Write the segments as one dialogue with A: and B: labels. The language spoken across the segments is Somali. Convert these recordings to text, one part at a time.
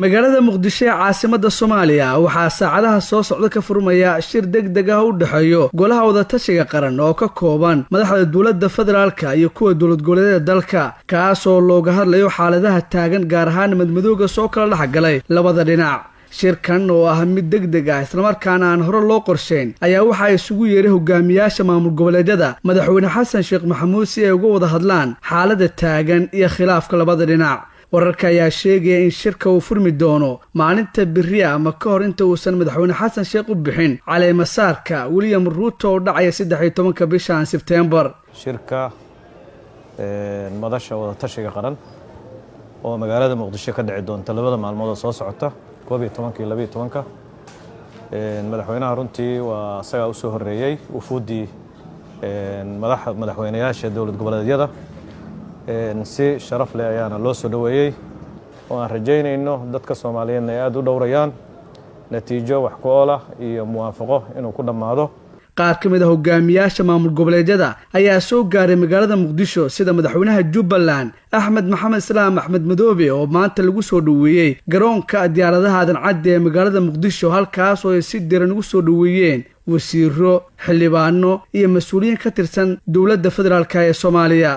A: magaalada muqdisho ee caasimada Soomaaliya waxaa saacadaha soo socda ka furmaya shir degdeg ah u dhaxeeyo golaha wadatashiga qaran oo ka kooban madaxda dawladda federaalka iyo kuwa dawlad goboleedyada dalka kaas oo looga hadlayo xaaladaha taagan gaar ahaan madmadowga soo kala dhaxgalay labada dhinac shirkan oo ah mid degdeg ah isla markaana aan hore loo qorsheyn ayaa waxa isugu yeeray hogaamiyaasha maamul goboleedyada madaxweyne xasan sheekh maxamuud si ay uga wada hadlaan xaaladda taagan iyo khilaafka labada dhinac wararka ayaa sheegaya in shirka uu furmi doono maalinta biri ama ka hor inta uusan madaxweyne xasan sheekh u bixin caleemasaarka William Ruto oo dhacaya 13 bishan September
B: shirka madasha wadatashiga qaran oo magaalada muqdisho ka dhici doonta labada maalmood oo soo socota 12 iyo 12 madaxweynaha runtii waa asaga u soo horeeyay ufuudii madaxweynayaasha dawlad goboleedyada si sharaf leh ayaana loo soo dhaweeyay oo aan rajaynayno dadka Soomaaliyeed ay aad u dhowrayaan natiijo wax ku ool ah iyo muwaafaqo inuu ku dhamaado
A: qaar ka mid ah hogaamiyaasha maamul goboleedyada ayaa soo gaaray magaalada muqdisho sida madaxweynaha Jubbaland Axmed Maxamed Salaam Axmed Madoobe oo maanta lagu soo dhaweeyay garoonka diyaaradaha aadan cadde ee magaalada muqdisho halkaas oo ay si diiran ugu soo dhaweeyeen wasiiro xildhibaano iyo mas'uuliyiin ka tirsan dawladda federaalka ee Soomaaliya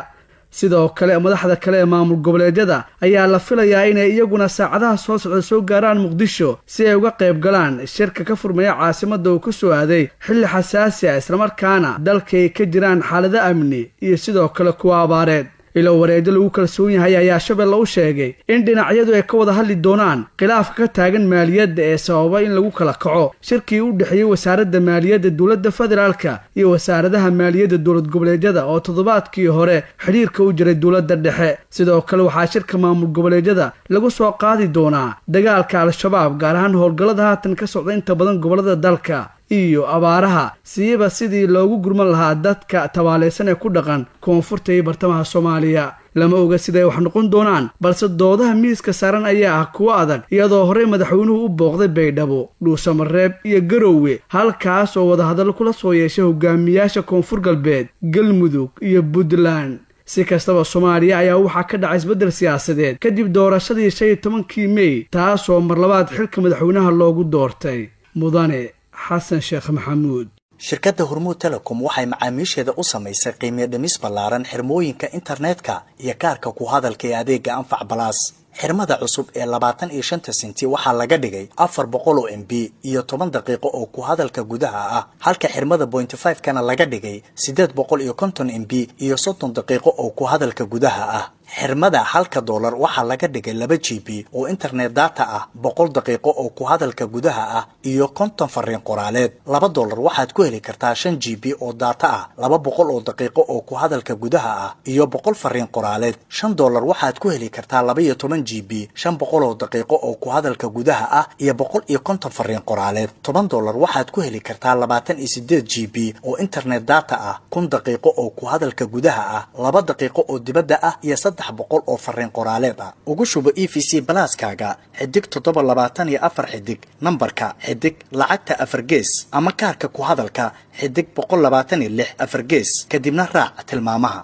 A: sidoo kale madaxda kale ee maamul goboleedyada ayaa la filayaa inay iyaguna saacadaha soo socda soo gaaraan muqdisho si ay uga qayb galaan shirka ka furmaya caasimada oo ku soo aaday xilli xasaasi ah isla markaana dalka ay ka jiraan xaalado amni iyo sidoo kale kuwa abaareed ilo wareedo lagu kalsoon yahay ayaa Shabeelle u sheegay in dhinacyadu ay ka wada hadli doonaan khilaafka ka taagan maaliyadda ee sababa in lagu kala kaco shirkii u dhaxeeyay wasaaradda maaliyadda dawladda federaalka iyo wasaaradaha maaliyadda dawlad goboleedyada oo toddobaadkii hore xiriirka u jiray dawladda dhexe sidoo kale waxaa shirka maamul goboleedyada lagu soo qaadi doonaa dagaalka al-shabaab gaar ahaan howlgallada haatan ka socda inta badan gobolada dalka iyo abaaraha siiba sidii loogu gurman lahaa dadka tabaaleysan ee ku dhaqan koonfurta iyo bartamaha Soomaaliya lama oga siday wax noqon doonaan balse doodaha miiska saaran ayaa ah kuwa adag iyadoo hore madaxweynuhu u booqday Baydhabo Dhuusamareeb iyo Garowe halkaas oo wada hadal kula soo yeeshay hogaamiyaasha koonfur galbeed Galmudug iyo Puntland si kastaba Soomaaliya ayaa waxa ka dhacay isbedel siyaasadeed kadib doorashadii 15 May taas oo mar labaad xilka madaxweynaha loogu doortay mudane xasan sheekh maxamuud
C: shirkadda Hormuud Telecom waxay macaamiisheeda u samaysay qiimo dhimis ballaaran xirmooyinka internetka iyo kaarka ku hadalka ee adeega Anfac Plus xirmada cusub ee 25 senti waxaa laga dhigay 400 MB iyo 10 daqiiqo oo ku hadalka gudaha ah halka xirmada 0.5 kana laga dhigay 850 MB iyo 30 daqiiqo oo ku hadalka gudaha ah xirmada $1 waxaa laga dhigay 2 GB oo internet data ah 100 daqiiqo oo ku hadalka gudaha ah iyo 50 fariin qoraaleed $2 waxaad ku heli kartaa 5 GB oo data ah 200 oo daqiiqo oo ku hadalka gudaha ah iyo 100 fariin qoraaleed $5 waxaad ku heli kartaa 12 GB 500 oo daqiiqo oo ku hadalka gudaha ah iyo 150 fariin qoraaleed $10 waxaad ku heli kartaa 28 GB oo internet data ah 1000 daqiiqo oo ku hadalka gudaha ah 2 daqiiqo oo dibadda ah iyo 300 oo fariin qoraaleed ah ugu shubo EVC Plus-kaaga xidig 724 xidig nambarka xidig lacagta 4 gees ama kaarka ku hadalka xidig 126 4 gees kadibna raac tilmaamaha